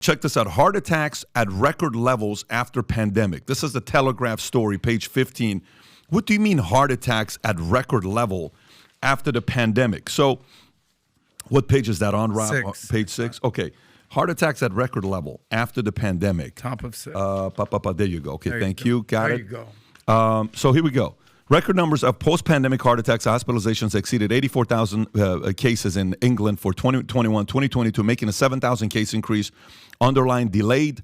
Check this out. Heart attacks at record levels after pandemic. This is the Telegraph story, page 15. What do you mean heart attacks at record level after the pandemic? So what page is that on, Rob? 6. Page 6? Okay. Heart attacks at record level after the pandemic. Top of 6. There you go. Okay, thank you. Got it. There you go. So here we go. Record numbers of post-pandemic heart attacks, hospitalizations exceeded 84,000 cases in England for 2021, 2022, making a 7,000 case increase. Underlying delayed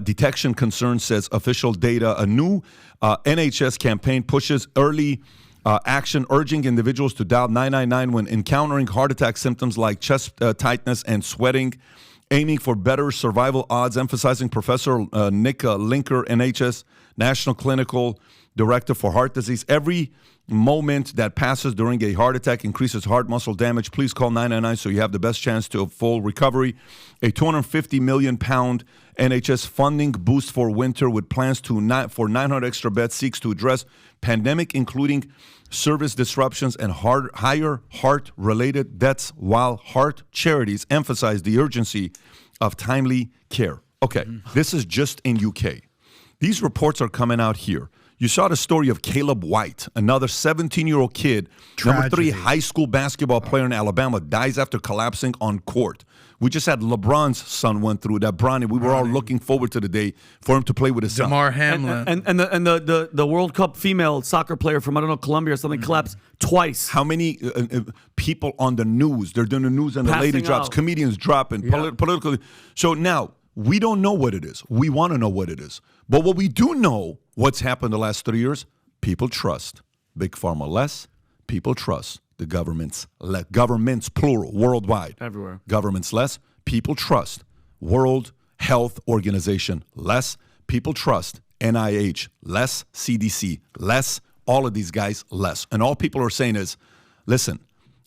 detection concerns, says official data. A new NHS campaign pushes early action, urging individuals to dial 999 when encountering heart attack symptoms like chest tightness and sweating, aiming for better survival odds, emphasizing Professor Nick Linker, NHS National Clinical Director for Heart Disease. Every moment that passes during a heart attack increases heart muscle damage. Please call 999 so you have the best chance to a full recovery. A £250 million NHS funding boost for winter with plans for 900 extra beds seeks to address pandemic, including service disruptions and higher heart-related deaths, while heart charities emphasize the urgency of timely care. Okay, this is just in UK. These reports are coming out here. You saw the story of Caleb White, another 17-year-old kid, number 3 high school basketball player in Alabama, dies after collapsing on court. We just had LeBron's son went through that. Bronny, we were all looking forward to the day for him to play with his son. DeMar Hamlin. And the World Cup female soccer player from, I don't know, Colombia or something, collapsed twice. How many people on the news, they're doing the news and the Passing lady drops, out. comedians dropping, political. So now, we don't know what it is. We want to know what it is. But what we do know, what's happened the last 3 years, people trust Big Pharma less, people trust the governments, governments plural, worldwide. Everywhere. Governments less, people trust World Health Organization less, people trust NIH less, CDC less, all of these guys less. And all people are saying is, listen,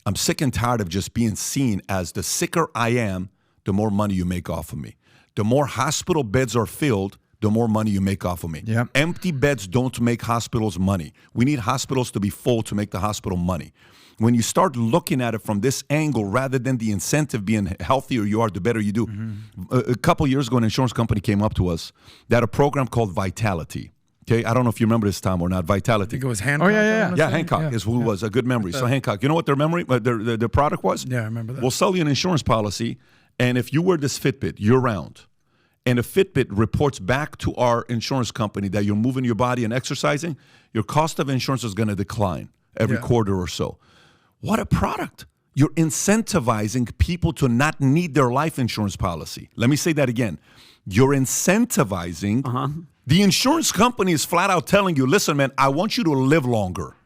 I'm sick and tired of just being seen as the sicker I am, the more money you make off of me. The more hospital beds are filled, the more money you make off of me. Yep. Empty beds don't make hospitals money. We need hospitals to be full to make the hospital money. When you start looking at it from this angle, rather than the incentive being healthier you are, the better you do. A couple years ago, an insurance company came up to us that had a program called Vitality. Okay, I don't know if you remember this, Tom, or not. Vitality. I think it was Hancock. Oh, yeah. Yeah, Hancock is who was a good memory. So Hancock, you know what their product was? Yeah, I remember that. We'll sell you an insurance policy, and if you wear this Fitbit year-round, and the Fitbit reports back to our insurance company that you're moving your body and exercising, your cost of insurance is going to decline every quarter or so. What a product. You're incentivizing people to not need their life insurance policy. Let me say that again. You're incentivizing. The insurance company is flat out telling you, listen, man, I want you to live longer,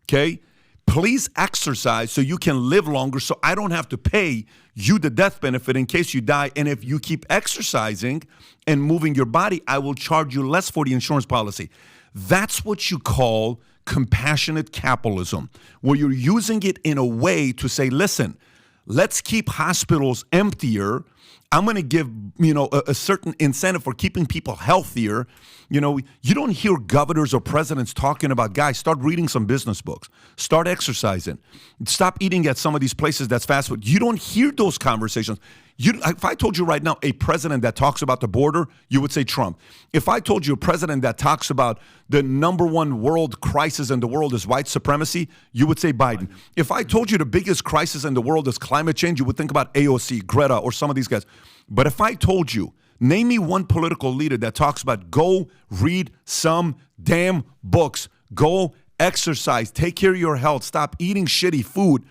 okay? Please exercise so you can live longer so I don't have to pay you the death benefit in case you die. And if you keep exercising and moving your body, I will charge you less for the insurance policy. That's what you call compassionate capitalism, where you're using it in a way to say, listen, let's keep hospitals emptier. I'm going to give, a certain incentive for keeping people healthier. You don't hear governors or presidents talking about, guys, start reading some business books. Start exercising. Stop eating at some of these places that's fast food. You don't hear those conversations. If I told you right now a president that talks about the border, you would say Trump. If I told you a president that talks about the number one world crisis in the world is white supremacy, you would say Biden. If I told you the biggest crisis in the world is climate change, you would think about AOC, Greta, or some of these guys. But if I told you, name me one political leader that talks about go read some damn books, go exercise, take care of your health, stop eating shitty food,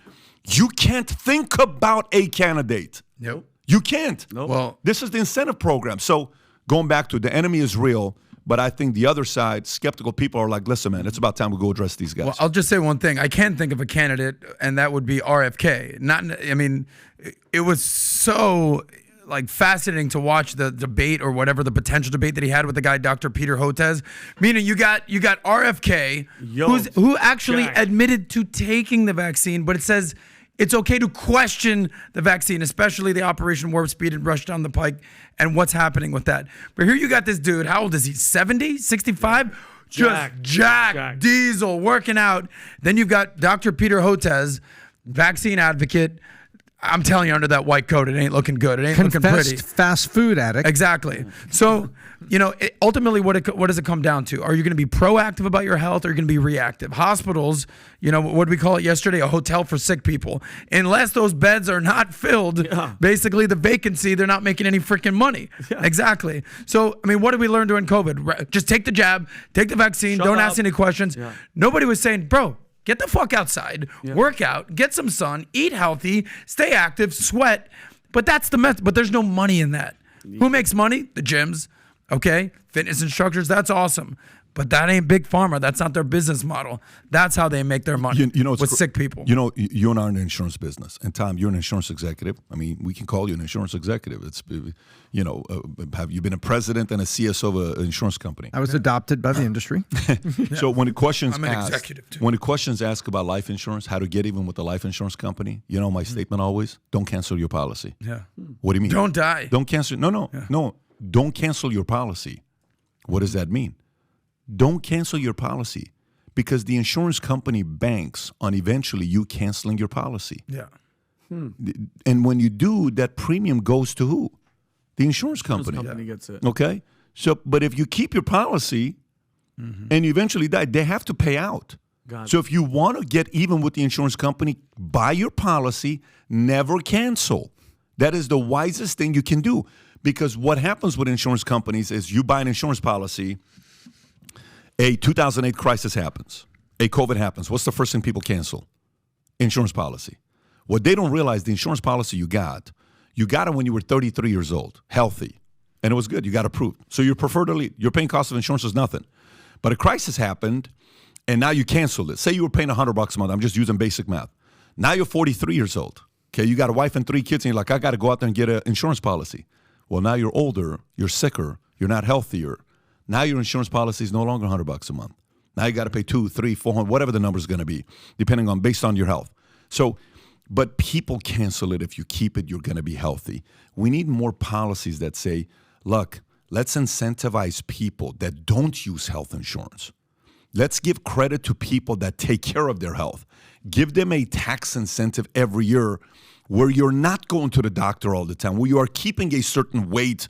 you can't think about a candidate. Nope. You can't. Nope. Well, This is the incentive program. So going back to the enemy is real, but I think the other side, skeptical people are like, listen, man, it's about time we go address these guys. Well, I'll just say one thing. I can think of a candidate, and that would be RFK. It was so fascinating to watch the debate, or whatever the potential debate that he had with the guy Dr. Peter Hotez. Meaning you got RFK, who actually admitted to taking the vaccine, but it says it's okay to question the vaccine, especially the Operation Warp Speed and Rush Down the Pike and what's happening with that. But here you got this dude, how old is he, 70, 65? Just jack diesel, working out. Then you've got Dr. Peter Hotez, vaccine advocate, I'm telling you, under that white coat, it ain't looking good. It ain't looking pretty. Confessed fast food addict. Exactly. So, ultimately, what does it come down to? Are you going to be proactive about your health, or are you going to be reactive? Hospitals, what did we call it yesterday? A hotel for sick people. Unless those beds are not filled, basically the vacancy, they're not making any freaking money. Yeah. Exactly. So, what did we learn during COVID? Just take the jab, take the vaccine, don't ask any questions. Yeah. Nobody was saying, bro, get the fuck outside, work out, get some sun, eat healthy, stay active, sweat. But that's the method. But there's no money in that. Who makes money? The gyms, okay? Fitness instructors, that's awesome. But that ain't big pharma. That's not their business model. That's how they make their money with sick people. You and I are in the insurance business. And Tom, you're an insurance executive. We can call you an insurance executive. It's, have you been a president and a CSO of an insurance company? I was adopted by the industry. So when the questions I'm an executive too. When the questions ask about life insurance, how to get even with the life insurance company, my statement always, don't cancel your policy. Yeah. What do you mean? Don't die. Don't cancel. No. Don't cancel your policy. What does that mean? Don't cancel your policy, because the insurance company banks on eventually you canceling your policy. Yeah. And when you do, that premium goes to who? The insurance company. The company gets it. Okay? So, but if you keep your policy and you eventually die, they have to pay out. So if you want to get even with the insurance company, buy your policy, never cancel. That is the wisest thing you can do. Because what happens with insurance companies is you buy an insurance policy, a 2008 crisis happens, a COVID happens. What's the first thing people cancel? Insurance policy. What they don't realize, the insurance policy you got it when you were 33 years old, healthy, and it was good. You got approved. So your preferred elite, your paying cost of insurance is nothing. But a crisis happened, and now you canceled it. Say you were paying $100 a month. I'm just using basic math. Now you're 43 years old. Okay, you got a wife and 3 kids, and you're like, I got to go out there and get an insurance policy. Well, now you're older, you're sicker, you're not healthier. Now your insurance policy is no longer $100 a month. Now you got to pay $200, $300, $400, whatever the number is going to be, based on your health. So, but people cancel it. If you keep it, you're going to be healthy. We need more policies that say, look, let's incentivize people that don't use health insurance. Let's give credit to people that take care of their health. Give them a tax incentive every year where you're not going to the doctor all the time, where you are keeping a certain weight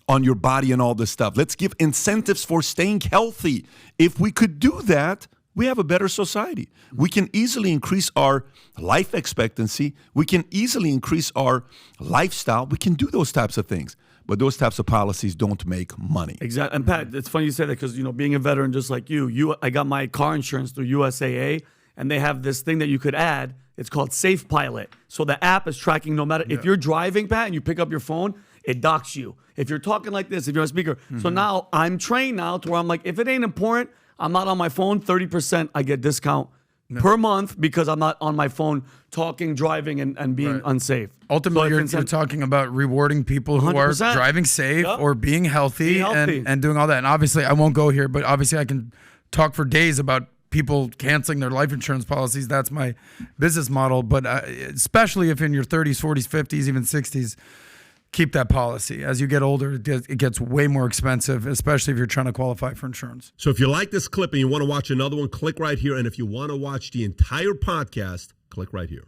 on your body and all this stuff. Let's give incentives for staying healthy. If we could do that, we have a better society. We can easily increase our life expectancy. We can easily increase our lifestyle. We can do those types of things. But those types of policies don't make money. Exactly. And Pat, it's funny you say that because, being a veteran just like I got my car insurance through USAA, and they have this thing that you could add. It's called Safe Pilot. So the app is tracking no matter if you're driving, Pat, and you pick up your phone, it docks you. If you're talking like this, if you're on speaker. So now I'm trained now to where I'm like, if it ain't important, I'm not on my phone, 30% I get discount per month because I'm not on my phone talking, driving, and being unsafe. Ultimately, you're talking about rewarding people who 100%. Are driving safe or being healthy. And doing all that. And obviously, I won't go here, but obviously I can talk for days about people canceling their life insurance policies. That's my business model. But especially if in your 30s, 40s, 50s, even 60s, keep that policy. As you get older, it gets way more expensive, especially if you're trying to qualify for insurance. So if you like this clip and you want to watch another one, click right here. And if you want to watch the entire podcast, click right here.